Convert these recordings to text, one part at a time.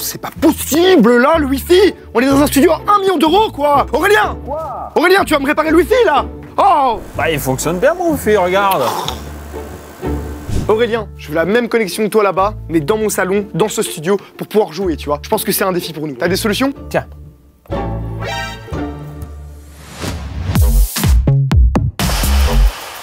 c'est pas possible là, le Wi-Fi. On est dans un studio à 1 million d'euros, quoi. Aurélien. Quoi? Aurélien, tu vas me réparer le Wi-Fi là? Oh. Bah il fonctionne bien mon Wi-Fi, regarde. Aurélien, je veux la même connexion que toi là-bas, mais dans mon salon, dans ce studio, pour pouvoir jouer, tu vois. Je pense que c'est un défi pour nous. T'as des solutions? Tiens.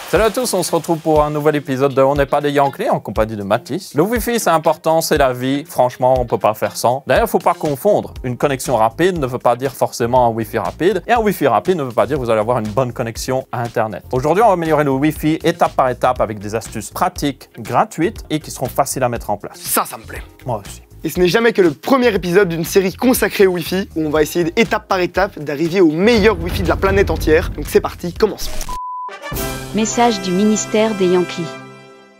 Salut à tous, on se retrouve pour un nouvel épisode de On n'est pas des Yankees en compagnie de Mathis. Le Wi-Fi c'est important, c'est la vie, franchement on peut pas faire sans. D'ailleurs faut pas confondre, une connexion rapide ne veut pas dire forcément un Wi-Fi rapide et un Wi-Fi rapide ne veut pas dire que vous allez avoir une bonne connexion à Internet. Aujourd'hui on va améliorer le Wi-Fi étape par étape avec des astuces pratiques, gratuites et qui seront faciles à mettre en place. Ça me plaît. Moi aussi. Et ce n'est jamais que le premier épisode d'une série consacrée au Wi-Fi où on va essayer étape par étape d'arriver au meilleur Wi-Fi de la planète entière. Donc c'est parti, commençons. Message du ministère des Yankees.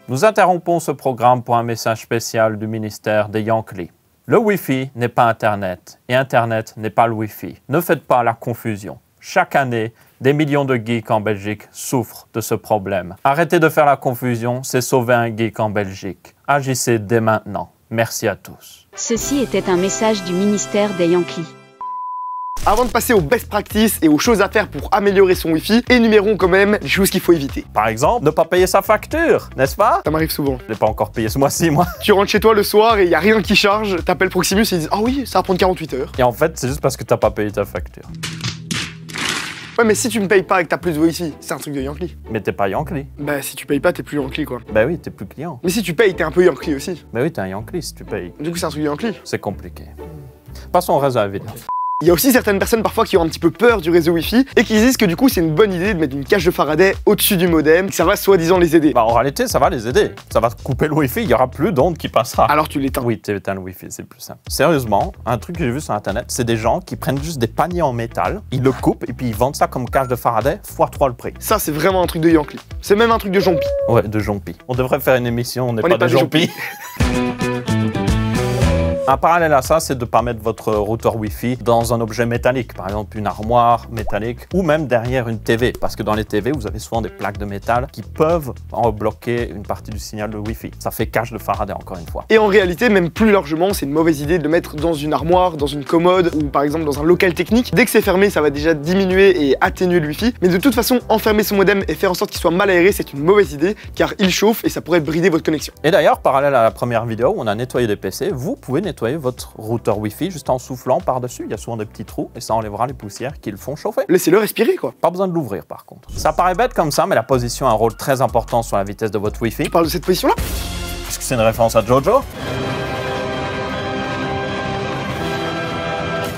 Nous interrompons ce programme pour un message spécial du ministère des Yankees. Le Wi-Fi n'est pas Internet et Internet n'est pas le Wi-Fi. Ne faites pas la confusion. Chaque année, des millions de geeks en Belgique souffrent de ce problème. Arrêtez de faire la confusion, c'est sauver un geek en Belgique. Agissez dès maintenant. Merci à tous. Ceci était un message du ministère des Yankees. Avant de passer aux best practices et aux choses à faire pour améliorer son Wi-Fi, énumérons quand même les choses qu'il faut éviter. Par exemple, ne pas payer sa facture, n'est-ce pas? Ça m'arrive souvent. Je l'ai pas encore payé ce mois-ci, moi. Tu rentres chez toi le soir et il n'y a rien qui charge, t'appelles Proximus et ils disent « Ah oui, ça va prendre 48 heures. Et en fait, c'est juste parce que t'as pas payé ta facture. » Ouais, mais si tu me payes pas et que t'as plus de Wi-Fi, c'est un truc de Yankee. Mais t'es pas Yankee. Bah si tu payes pas, t'es plus Yankee quoi. Bah oui, t'es plus client. Mais si tu payes, t'es un peu Yankee aussi. Bah oui, t'es un Yankee si tu payes. Du coup, c'est un truc de Yankee. C'est compliqué. Passons au réseau à vide. Il y a aussi certaines personnes parfois qui ont un petit peu peur du réseau Wi-Fi et qui disent que du coup c'est une bonne idée de mettre une cage de Faraday au-dessus du modem, que ça va soi-disant les aider. Bah en réalité, ça va les aider. Ça va couper le Wi-Fi, il y aura plus d'onde qui passera. Alors tu l'éteins. Oui, tu éteins le Wi-Fi, c'est plus simple. Sérieusement, un truc que j'ai vu sur internet, c'est des gens qui prennent juste des paniers en métal, ils le coupent et puis ils vendent ça comme cage de Faraday, x3 le prix. Ça c'est vraiment un truc de Yankee. C'est même un truc de Jompi. Ouais, de Jompi. On devrait faire une émission, on n'est n'est pas des Jompi. Un parallèle à ça, c'est de ne pas mettre votre routeur Wi-Fi dans un objet métallique, par exemple une armoire métallique ou même derrière une TV, parce que dans les TV, vous avez souvent des plaques de métal qui peuvent en bloquer une partie du signal de Wi-Fi. Ça fait cage de Faraday encore une fois. Et en réalité, même plus largement, c'est une mauvaise idée de le mettre dans une armoire, dans une commode ou par exemple dans un local technique. Dès que c'est fermé, ça va déjà diminuer et atténuer le Wi-Fi. Mais de toute façon, enfermer son modem et faire en sorte qu'il soit mal aéré, c'est une mauvaise idée car il chauffe et ça pourrait brider votre connexion. Et d'ailleurs, parallèle à la première vidéo où on a nettoyé des PC, vous pouvez nettoyer votre routeur Wi-Fi juste en soufflant par-dessus. Il y a souvent des petits trous et ça enlèvera les poussières qui le font chauffer. Laissez-le respirer quoi. Pas besoin de l'ouvrir par contre. Ça paraît bête comme ça, mais la position a un rôle très important sur la vitesse de votre Wi-Fi. Tu parles de cette position-là? Est-ce que c'est une référence à Jojo?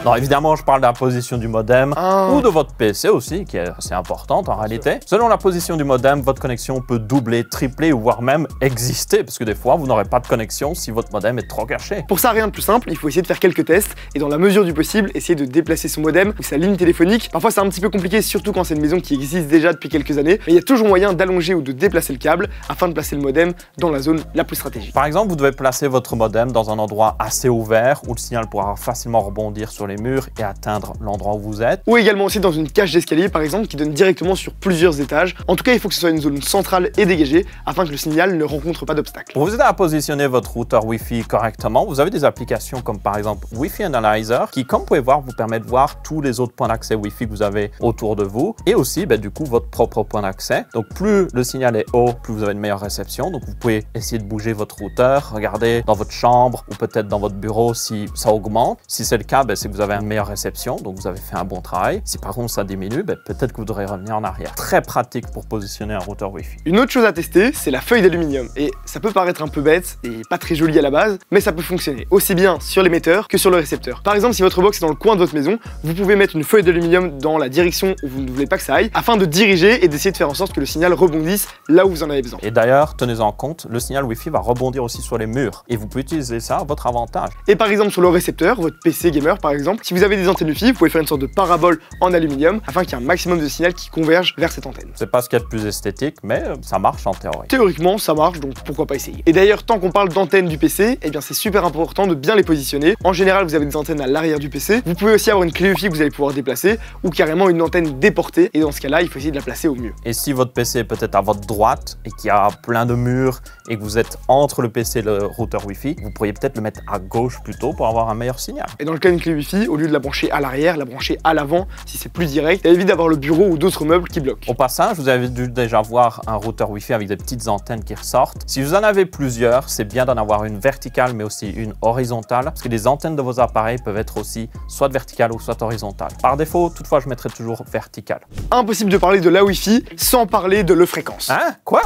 Non, évidemment, je parle de la position du modem ou de votre PC aussi, qui est assez importante en réalité. Selon la position du modem, votre connexion peut doubler, tripler ou voire même exister, parce que des fois, vous n'aurez pas de connexion si votre modem est trop caché. Pour ça, rien de plus simple, il faut essayer de faire quelques tests et dans la mesure du possible, essayer de déplacer son modem ou sa ligne téléphonique. Parfois, c'est un petit peu compliqué, surtout quand c'est une maison qui existe déjà depuis quelques années, mais il y a toujours moyen d'allonger ou de déplacer le câble afin de placer le modem dans la zone la plus stratégique. Par exemple, vous devez placer votre modem dans un endroit assez ouvert où le signal pourra facilement rebondir sur les murs et atteindre l'endroit où vous êtes. Ou également aussi dans une cage d'escalier par exemple qui donne directement sur plusieurs étages. En tout cas, il faut que ce soit une zone centrale et dégagée afin que le signal ne rencontre pas d'obstacle. Pour vous aider à positionner votre routeur Wi-Fi correctement, vous avez des applications comme par exemple Wi-Fi Analyzer qui, comme vous pouvez voir, vous permet de voir tous les autres points d'accès Wi-Fi que vous avez autour de vous et aussi du coup votre propre point d'accès. Donc plus le signal est haut, plus vous avez une meilleure réception. Donc vous pouvez essayer de bouger votre routeur, regarder dans votre chambre ou peut-être dans votre bureau si ça augmente. Si c'est le cas, c'est que vous avez une meilleure réception, donc vous avez fait un bon travail. Si par contre ça diminue, peut-être que vous devrez revenir en arrière. Très pratique pour positionner un routeur Wi-Fi. Une autre chose à tester, c'est la feuille d'aluminium. Et ça peut paraître un peu bête et pas très joli à la base, mais ça peut fonctionner aussi bien sur l'émetteur que sur le récepteur. Par exemple, si votre box est dans le coin de votre maison, vous pouvez mettre une feuille d'aluminium dans la direction où vous ne voulez pas que ça aille, afin de diriger et d'essayer de faire en sorte que le signal rebondisse là où vous en avez besoin. Et d'ailleurs, tenez-en compte, le signal Wi-Fi va rebondir aussi sur les murs et vous pouvez utiliser ça à votre avantage. Et par exemple sur le récepteur, votre PC gamer par exemple, exemple, si vous avez des antennes Wi-Fi, vous pouvez faire une sorte de parabole en aluminium afin qu'il y ait un maximum de signal qui converge vers cette antenne. C'est pas ce qu'il y a de plus esthétique, mais ça marche en théorie. Théoriquement, ça marche, donc pourquoi pas essayer. Et d'ailleurs, tant qu'on parle d'antennes du PC, eh bien c'est super important de bien les positionner. En général, vous avez des antennes à l'arrière du PC. Vous pouvez aussi avoir une clé Wi-Fi que vous allez pouvoir déplacer ou carrément une antenne déportée. Et dans ce cas-là, il faut essayer de la placer au mieux. Et si votre PC est peut-être à votre droite et qu'il y a plein de murs et que vous êtes entre le PC et le routeur Wi-Fi, vous pourriez peut-être le mettre à gauche plutôt pour avoir un meilleur signal. Et dans le cas d'une clé Wi-Fi, au lieu de la brancher à l'arrière, la brancher à l'avant si c'est plus direct, ça évite d'avoir le bureau ou d'autres meubles qui bloquent. Au passage, vous avez dû déjà voir un routeur Wi-Fi avec des petites antennes qui ressortent. Si vous en avez plusieurs, c'est bien d'en avoir une verticale mais aussi une horizontale parce que les antennes de vos appareils peuvent être aussi soit verticales ou soit horizontales. Par défaut, toutefois, je mettrai toujours verticale. Impossible de parler de la Wi-Fi sans parler de l'E-fréquence. Hein? Quoi?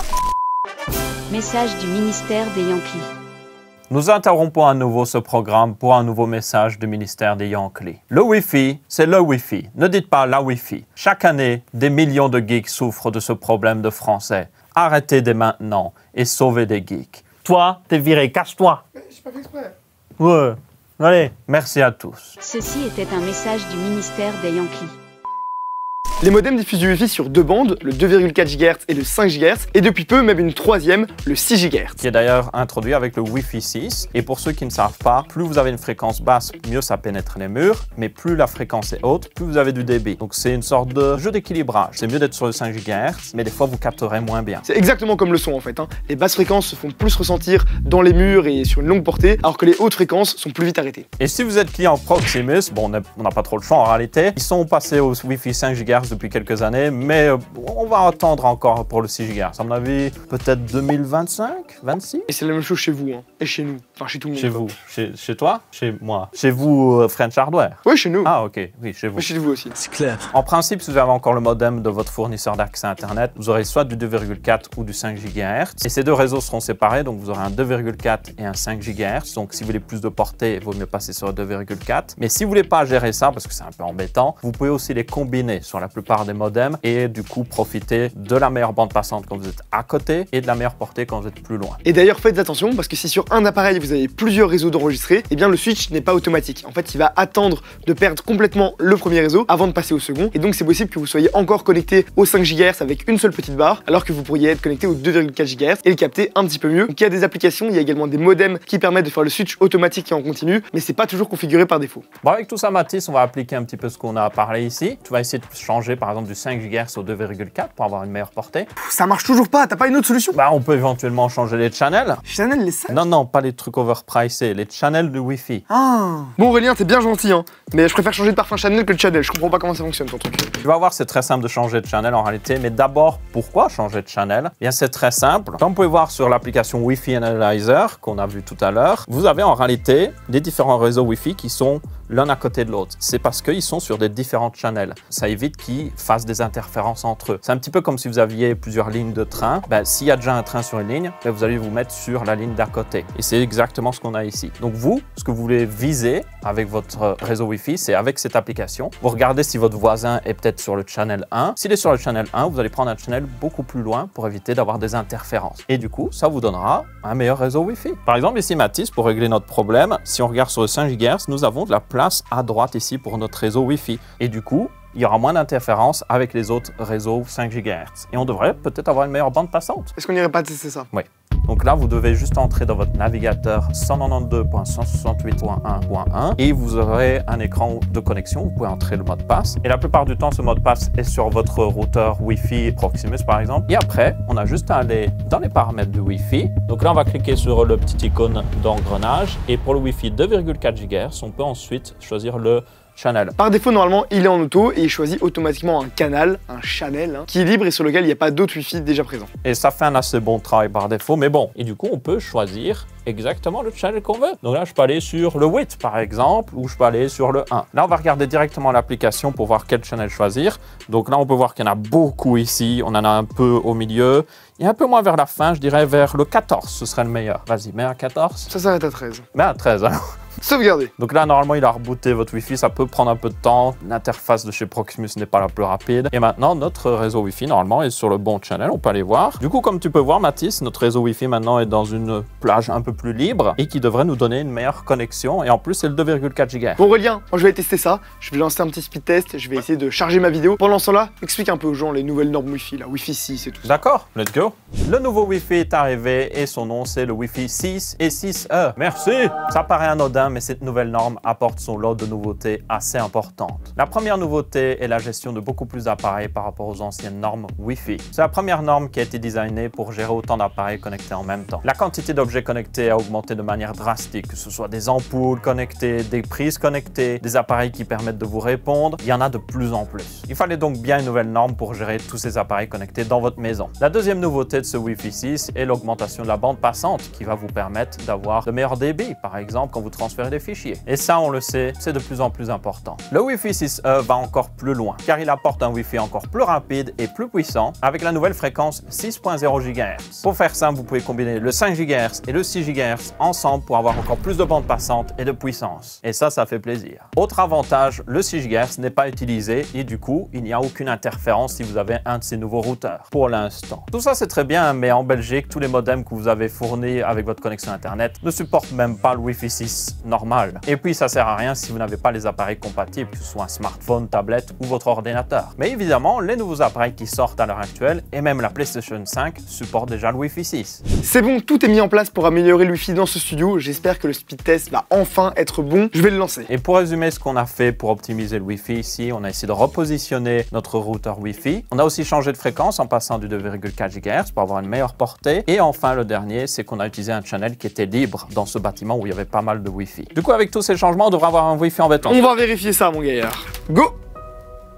Message du ministère des Yankees. Nous interrompons à nouveau ce programme pour un nouveau message du ministère des Yankees. Le Wi-Fi, c'est le Wi-Fi. Ne dites pas la Wi-Fi. Chaque année, des millions de geeks souffrent de ce problème de français. Arrêtez dès maintenant et sauvez des geeks. Toi, t'es viré, casse-toi. J'ai pas fait exprès. Ouais, allez, merci à tous. Ceci était un message du ministère des Yankees. Les modems diffusent du Wi-Fi sur deux bandes, le 2,4 GHz et le 5 GHz, et depuis peu même une troisième, le 6 GHz. Qui est d'ailleurs introduit avec le Wi-Fi 6. Et pour ceux qui ne savent pas, plus vous avez une fréquence basse, mieux ça pénètre les murs, mais plus la fréquence est haute, plus vous avez du débit. Donc c'est une sorte de jeu d'équilibrage. C'est mieux d'être sur le 5 GHz, mais des fois vous capterez moins bien. C'est exactement comme le son en fait. Les basses fréquences se font plus ressentir dans les murs et sur une longue portée, alors que les hautes fréquences sont plus vite arrêtées. Et si vous êtes client Proximus, bon, on n'a pas trop le choix en réalité, ils sont passés au Wi-Fi 5 GHz depuis quelques années, mais on va attendre encore pour le 6 GHz. À mon avis, peut-être 2025, 26. Et c'est la même chose chez vous, et chez nous, enfin chez tout le monde. Chez vous, chez toi, chez moi, chez vous French Hardware. Oui, chez nous. Ah ok, oui, chez vous. Mais chez vous aussi. C'est clair. En principe, si vous avez encore le modem de votre fournisseur d'accès Internet, vous aurez soit du 2,4 ou du 5 GHz. Et ces deux réseaux seront séparés, donc vous aurez un 2,4 et un 5 GHz. Donc si vous voulez plus de portée, il vaut mieux passer sur le 2,4. Mais si vous voulez pas gérer ça, parce que c'est un peu embêtant, vous pouvez aussi les combiner sur la plupart des modems et du coup profiter de la meilleure bande passante quand vous êtes à côté et de la meilleure portée quand vous êtes plus loin. Et d'ailleurs, faites attention parce que si sur un appareil vous avez plusieurs réseaux d'enregistrés, eh bien le switch n'est pas automatique. En fait, il va attendre de perdre complètement le premier réseau avant de passer au second. Et donc c'est possible que vous soyez encore connecté au 5 GHz avec une seule petite barre, alors que vous pourriez être connecté au 2,4 GHz et le capter un petit peu mieux. Donc il y a des applications, il y a également des modems qui permettent de faire le switch automatique et en continu, mais c'est pas toujours configuré par défaut. Bon, avec tout ça, Mathis, on va appliquer un petit peu ce qu'on a parlé ici. Tu vas essayer de changer par exemple du 5 GHz au 2,4 pour avoir une meilleure portée. Ça marche toujours pas, t'as pas une autre solution? Bah, on peut éventuellement changer les channels. Chanel les 5? Non, non, pas les trucs overpricés, les channels de Wi-Fi. Ah. Bon Aurélien, t'es bien gentil, mais je préfère changer de parfum Chanel que de Chanel. Je comprends pas comment ça fonctionne ton truc. Tu vas voir, c'est très simple de changer de channel en réalité, mais d'abord, pourquoi changer de channel? Bien, c'est très simple. Comme vous pouvez voir sur l'application Wi-Fi Analyzer qu'on a vu tout à l'heure, vous avez en réalité les différents réseaux Wi-Fi qui sont l'un à côté de l'autre. C'est parce qu'ils sont sur des différents channels. Ça évite qu'ils fassent des interférences entre eux. C'est un petit peu comme si vous aviez plusieurs lignes de train. S'il y a déjà un train sur une ligne, vous allez vous mettre sur la ligne d'à côté. Et c'est exactement ce qu'on a ici. Donc vous, ce que vous voulez viser avec votre réseau Wi-Fi, c'est avec cette application. Vous regardez si votre voisin est peut-être sur le channel 1. S'il est sur le channel 1, vous allez prendre un channel beaucoup plus loin pour éviter d'avoir des interférences. Et du coup, ça vous donnera un meilleur réseau Wi-Fi. Par exemple, ici, Mathis, pour régler notre problème, si on regarde sur le 5 GHz, nous avons de la place à droite ici pour notre réseau Wi-Fi. Et du coup, il y aura moins d'interférences avec les autres réseaux 5 GHz. Et on devrait peut-être avoir une meilleure bande passante. Est-ce qu'on n'irait pas tester ça? Oui. Donc là, vous devez juste entrer dans votre navigateur 192.168.1.1 et vous aurez un écran de connexion. Vous pouvez entrer le mot de passe. Et la plupart du temps, ce mot de passe est sur votre routeur Wi-Fi Proximus, par exemple. Et après, on a juste à aller dans les paramètres du Wi-Fi. Donc là, on va cliquer sur le petit icône d'engrenage. Et pour le Wi-Fi 2,4 GHz, on peut ensuite choisir le channel. Par défaut, normalement, il est en auto et il choisit automatiquement un canal, un channel, qui est libre et sur lequel il n'y a pas d'autres Wi-Fi déjà présents. Et ça fait un assez bon travail par défaut, mais bon. Et du coup, on peut choisir exactement le channel qu'on veut. Donc là, je peux aller sur le 8, par exemple, ou je peux aller sur le 1. Là, on va regarder directement l'application pour voir quel channel choisir. Donc là, on peut voir qu'il y en a beaucoup ici. On en a un peu au milieu. Et un peu moins vers la fin, je dirais vers le 14, ce serait le meilleur. Vas-y, mets à 14. Ça s'arrête à 13. Mets à 13, alors. Sauvegarder. Donc là, normalement, il a rebooté votre Wi-Fi. Ça peut prendre un peu de temps. L'interface de chez Proximus n'est pas la plus rapide. Et maintenant, notre réseau Wi-Fi, normalement, est sur le bon channel. On peut aller voir. Du coup, comme tu peux voir, Mathis, notre réseau Wi-Fi maintenant est dans une plage un peu plus libre et qui devrait nous donner une meilleure connexion. Et en plus, c'est le 2,4 GHz. Bon, Aurélien, moi je vais tester ça. Je vais lancer un petit speed test. Je vais essayer de charger ma vidéo. Pendant ce temps-là, explique un peu aux gens les nouvelles normes Wi-Fi, là, Wi-Fi 6 et tout ça. D'accord, let's go. Le nouveau Wi-Fi est arrivé et son nom, c'est le Wi-Fi 6 et 6E. Merci. Ça paraît anodin, mais cette nouvelle norme apporte son lot de nouveautés assez importantes. La première nouveauté est la gestion de beaucoup plus d'appareils par rapport aux anciennes normes Wi-Fi. C'est la première norme qui a été designée pour gérer autant d'appareils connectés en même temps. La quantité d'objets connectés a augmenté de manière drastique, que ce soit des ampoules connectées, des prises connectées, des appareils qui permettent de vous répondre, il y en a de plus en plus. Il fallait donc bien une nouvelle norme pour gérer tous ces appareils connectés dans votre maison. La deuxième nouveauté de ce Wi-Fi 6 est l'augmentation de la bande passante qui va vous permettre d'avoir de meilleurs débits, par exemple quand vous transférez des fichiers. Et ça, on le sait, c'est de plus en plus important. Le Wi-Fi 6E va encore plus loin, car il apporte un Wi-Fi encore plus rapide et plus puissant avec la nouvelle fréquence 6.0 GHz. Pour faire simple, vous pouvez combiner le 5 GHz et le 6 GHz ensemble pour avoir encore plus de bande passante et de puissance. Et ça fait plaisir. Autre avantage, le 6 GHz n'est pas utilisé et du coup, il n'y a aucune interférence si vous avez un de ces nouveaux routeurs, pour l'instant. Tout ça, c'est très bien, mais en Belgique, tous les modems que vous avez fournis avec votre connexion Internet ne supportent même pas le Wi-Fi 6 normal. Et puis, ça sert à rien si vous n'avez pas les appareils compatibles, que ce soit un smartphone, tablette ou votre ordinateur. Mais évidemment, les nouveaux appareils qui sortent à l'heure actuelle, et même la PlayStation 5, supportent déjà le Wi-Fi 6. C'est bon, tout est mis en place pour améliorer le Wi-Fi dans ce studio. J'espère que le speed test va enfin être bon. Je vais le lancer. Et pour résumer ce qu'on a fait pour optimiser le Wi-Fi ici, on a essayé de repositionner notre routeur Wi-Fi. On a aussi changé de fréquence en passant du 2,4 GHz pour avoir une meilleure portée. Et enfin, le dernier, c'est qu'on a utilisé un channel qui était libre dans ce bâtiment où il y avait pas mal de Wi-Fi. Du coup, avec tous ces changements, on devrait avoir un Wi-Fi en béton. On va vérifier ça, mon gaillard. Go!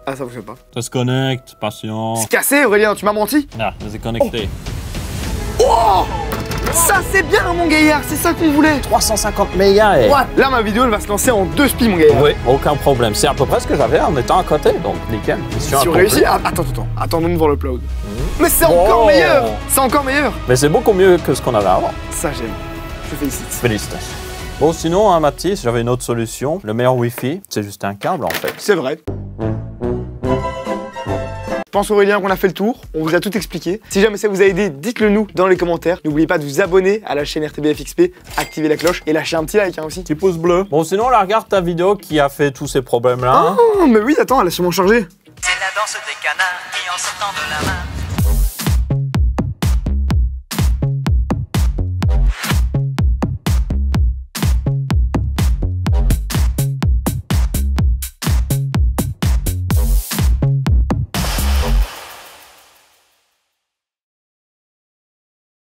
Ah, ça fonctionne pas. Ça se connecte, patient. C'est cassé, Aurélien, tu m'as menti? Ah, c'est connecté. Oh! Ça c'est bien, mon gaillard, c'est ça qu'on voulait. 350 mégas. What? Là, ma vidéo, elle va se lancer en 2 spies, mon gaillard. Oui, aucun problème. C'est à peu près ce que j'avais en étant à côté, donc nickel. Si on réussit... Ah, attends, attendons devant le cloud. Mais c'est encore meilleur. C'est encore meilleur. Mais c'est beaucoup mieux que ce qu'on avait avant. Ça, j'aime. Je félicite. Félicitations. Bon, sinon, hein, Mathis, j'avais une autre solution. Le meilleur Wi-Fi, c'est juste un câble, en fait. C'est vrai. Je pense, Aurélien, qu'on a fait le tour, on vous a tout expliqué. Si jamais ça vous a aidé, dites-le nous dans les commentaires. N'oubliez pas de vous abonner à la chaîne RTBF-XP, activer la cloche et lâcher un petit like aussi. Petit pouce bleu. Bon, sinon, on la regarde ta vidéo qui a fait tous ces problèmes-là. Ah, mais oui, attends, elle a sûrement chargé. C'est la danse des canards qui en sortant de la main